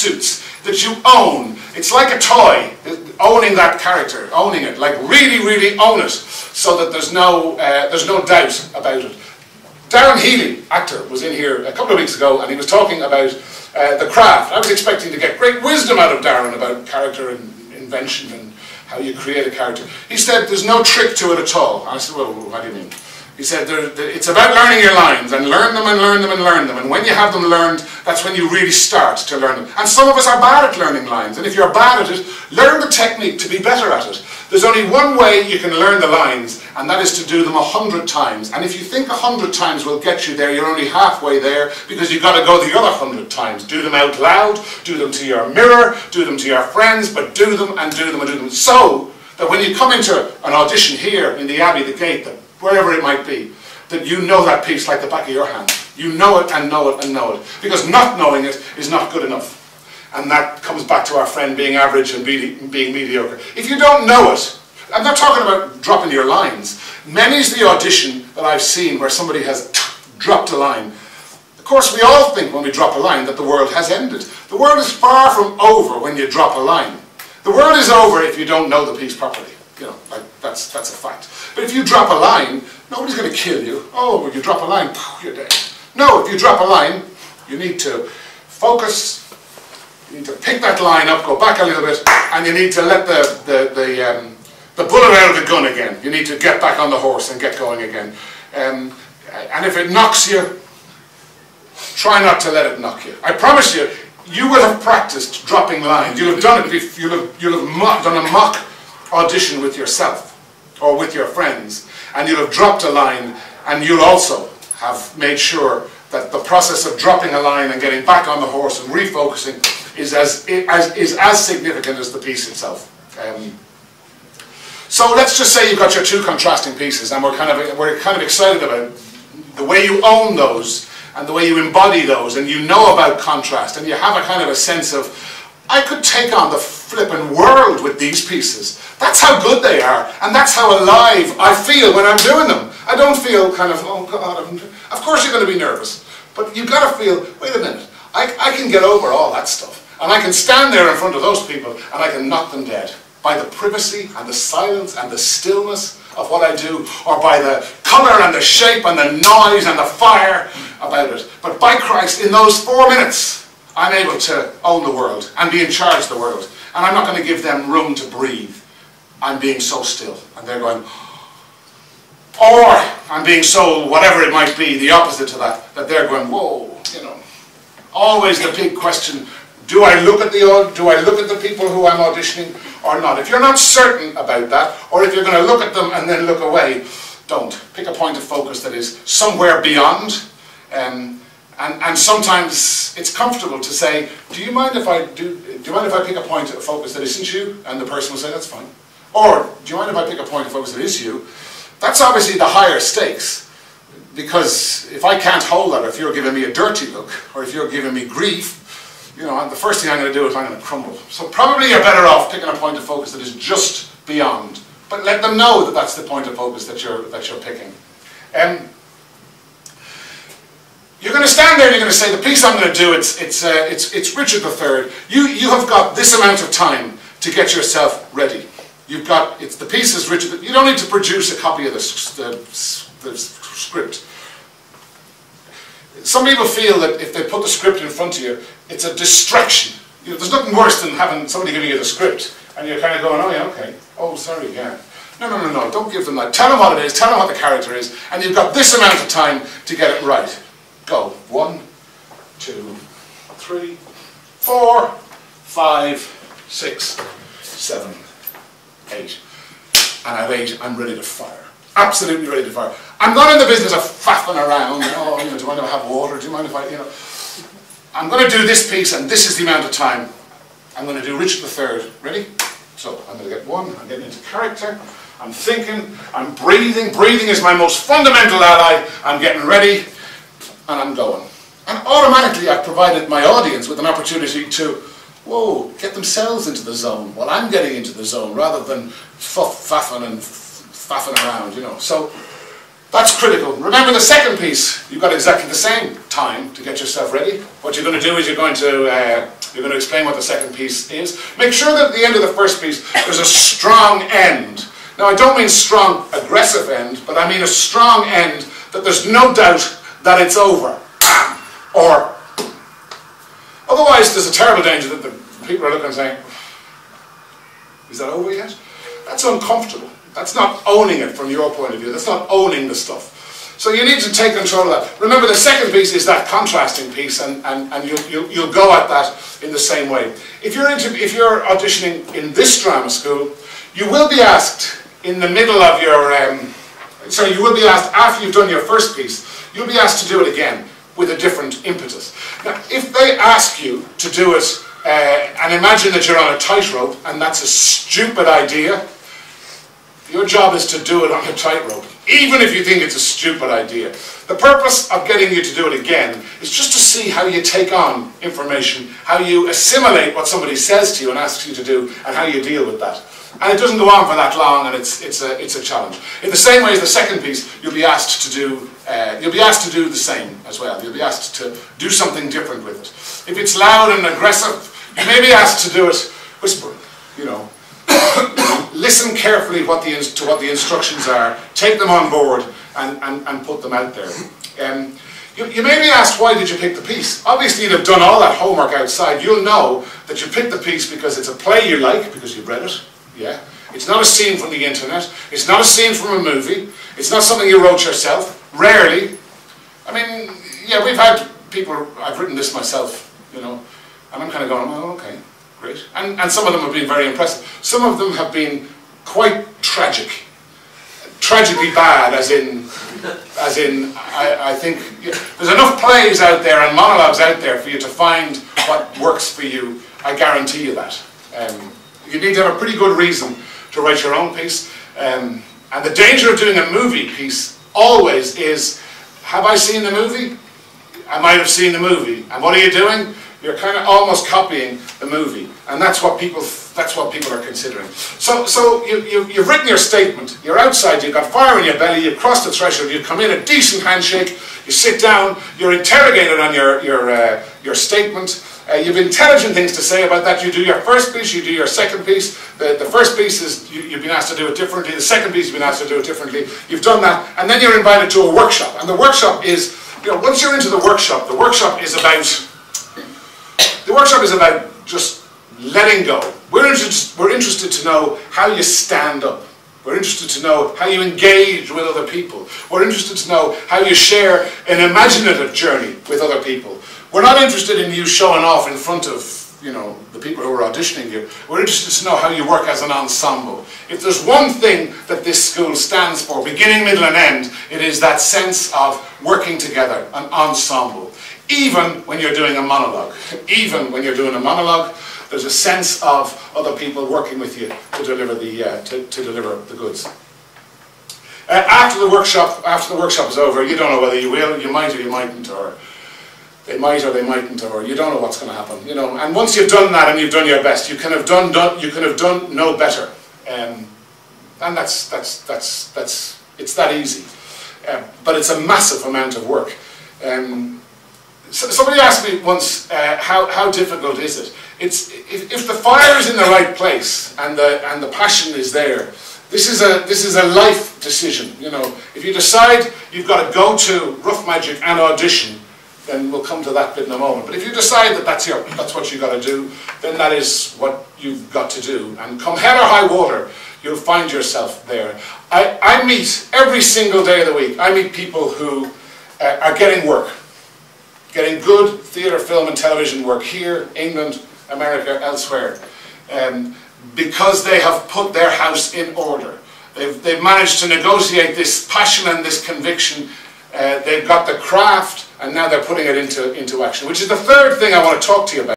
suits that you own. It's like a toy, owning that character, owning it, like really, really own it, so that there's no doubt about it. Darren Healy, actor, was in here a couple of weeks ago, and he was talking about the craft. I was expecting to get great wisdom out of Darren about character and invention and how you create a character. He said there's no trick to it at all. I said, well, what do you mean? He said it's about learning your lines, and learn them and learn them and learn them. And when you have them learned, that's when you really start to learn them. And some of us are bad at learning lines. And if you're bad at it, learn the technique to be better at it. There's only one way you can learn the lines, and that is to do them 100 times. And if you think 100 times will get you there, you're only halfway there, because you've got to go the other 100 times. Do them out loud, do them to your mirror, do them to your friends, but do them and do them and do them. So that when you come into an audition here in the Abbey, the Gate, wherever it might be, that you know that piece like the back of your hand. You know it and know it and know it. Because not knowing it is not good enough. And that comes back to our friend being average and being mediocre. If you don't know it, I'm not talking about dropping your lines. Many's the audition that I've seen where somebody has dropped a line. Of course, we all think when we drop a line that the world has ended. The world is far from over when you drop a line. The world is over if you don't know the piece properly. You know, like that's a fact. But if you drop a line, nobody's going to kill you. Oh, when you drop a line, you're dead. No, if you drop a line, you need to focus. You need to pick that line up, go back a little bit, and you need to let the bullet out of the gun again. You need to get back on the horse and get going again. And if it knocks you, try not to let it knock you. I promise you, you will have practiced dropping lines. You'll have done it. You'll have done a mock audition with yourself or with your friends, and you'll have dropped a line, and you'll also have made sure that the process of dropping a line and getting back on the horse and refocusing is as significant as the piece itself. So let's just say you've got your two contrasting pieces, and we're kind of excited about the way you own those and the way you embody those, and you know about contrast, and you have a kind of a sense of, I could take on the flippin' world with these pieces. That's how good they are, and that's how alive I feel when I'm doing them. I don't feel kind of, oh God, of course you're going to be nervous, but you've got to feel, wait a minute, I can get over all that stuff, and I can stand there in front of those people, and I can knock them dead by the privacy and the silence and the stillness of what I do, or by the colour and the shape and the noise and the fire about it. But by Christ, in those 4 minutes, I'm able to own the world and be in charge of the world. And I'm not going to give them room to breathe. I'm being so still. And they're going, or I'm being so, whatever it might be, the opposite to that, that they're going, whoa, you know. Always the big question, do I look at the people who I'm auditioning or not? If you're not certain about that, or if you're going to look at them and then look away, don't. Pick a point of focus that is somewhere beyond. And sometimes it's comfortable to say, do you mind if I pick a point of focus that isn't you? And the person will say, that's fine. Or, do you mind if I pick a point of focus that is you? That's obviously the higher stakes. Because if I can't hold that, if you're giving me a dirty look, or if you're giving me grief, you know, the first thing I'm going to do is I'm going to crumble. So probably you're better off picking a point of focus that is just beyond. But let them know that that's the point of focus that you're picking. You're going to stand there and you're going to say, the piece I'm going to do, it's Richard III. You have got this amount of time to get yourself ready. You've got, the piece is Richard. You don't need to produce a copy of the script. Some people feel that if they put the script in front of you, it's a distraction. You know, there's nothing worse than having somebody giving you the script and you're kind of going, oh yeah, okay. Oh, sorry, yeah. No, don't give them that. Tell them what it is, tell them what the character is, and you've got this amount of time to get it right. Go. 1, 2, 3, 4, 5, 6, 7, 8. And at 8, I'm ready to fire. Absolutely ready to fire. I'm not in the business of faffing around. Oh, you know, do you mind if I have water? Do you mind if I, you know. I'm going to do this piece, and this is the amount of time. I'm going to do Richard III. Ready? So, I'm going to get 1. I'm getting into character. I'm thinking. I'm breathing. Breathing is my most fundamental ally. I'm getting ready. And I'm going. And automatically I've provided my audience with an opportunity to, whoa, get themselves into the zone while I'm getting into the zone, rather than faffing around, you know. So that's critical. Remember the second piece, you've got exactly the same time to get yourself ready. What you're going to do is you're going to You're going to explain what the second piece is. Make sure that at the end of the first piece there's a strong end. Now I don't mean strong aggressive end, but I mean a strong end that there's no doubt that it's over. Or otherwise there's a terrible danger that the people are looking and saying, is that over yet? That's uncomfortable. That's not owning it from your point of view. That's not owning the stuff. So you need to take control of that. Remember, the second piece is that contrasting piece, and you'll go at that in the same way. If you're auditioning in this drama school, you will be asked in the middle of your, you will be asked after you've done your first piece, you'll be asked to do it again with a different impetus. Now, if they ask you to do it, and imagine that you're on a tightrope, and that's a stupid idea, your job is to do it on a tightrope, even if you think it's a stupid idea. The purpose of getting you to do it again is just to see how you take on information, how you assimilate what somebody says to you and asks you to do, and how you deal with that. And it doesn't go on for that long, and it's a challenge. In the same way as the second piece, you'll be asked to do the same as well. You'll be asked to do something different with it. If it's loud and aggressive, you may be asked to do it whispering, you know. Listen carefully to what the instructions are, take them on board, and put them out there. You may be asked, why did you pick the piece? Obviously you'd have done all that homework outside. You'll know that you picked the piece because it's a play you like, because you've read it. Yeah? It's not a scene from the internet. It's not a scene from a movie. It's not something you wrote yourself. Rarely. I mean, yeah, we've had people, I've written this myself, you know, and I'm kind of going, oh, okay. Great. And some of them have been very impressive. Some of them have been quite tragic. Tragically bad, as in I think there's enough plays out there and monologues out there for you to find what works for you. I guarantee you that. You need to have a pretty good reason to write your own piece. And the danger of doing a movie piece always is, have I seen the movie? I might have seen the movie. And what are you doing? You're kind of almost copying the movie, and that's what people are considering. So you've written your statement. You're outside. You've got fire in your belly. You've crossed the threshold. You come in, a decent handshake. You sit down. You're interrogated on your statement. You've intelligent things to say about that. You do your first piece. You do your second piece. The first piece is you've been asked to do it differently. The second piece you've been asked to do it differently. You've done that, and then you're invited to a workshop. And the workshop is, you know, once you're into the workshop is about. The workshop is about just letting go. We're interested to know how you stand up. We're interested to know how you engage with other people. We're interested to know how you share an imaginative journey with other people. We're not interested in you showing off in front of, you know, the people who are auditioning you. We're interested to know how you work as an ensemble. If there's one thing that this school stands for, beginning, middle and end, it is that sense of working together, an ensemble. Even when you're doing a monologue. Even when you're doing a monologue, there's a sense of other people working with you to deliver the goods. After the workshop is over, you don't know whether you will, you might or you mightn't, or they might or they mightn't, or you don't know what's going to happen. You know, and once you've done that and you've done your best, you can have done no better. And it's that easy. But it's a massive amount of work. Somebody asked me once, how difficult is it? If the fire is in the right place and the passion is there, this is a life decision. You know, if you decide you've got to go to Rough Magic and audition, then we'll come to that bit in a moment. But if you decide that that's what you've got to do, then that is what you've got to do. And come hell or high water, you'll find yourself there. I meet every single day of the week. I meet people who are getting work. Getting good theatre, film and television work here, England, America, elsewhere, because they have put their house in order. They've managed to negotiate this passion and this conviction. They've got the craft, and now they're putting it into action, which is the third thing I want to talk to you about.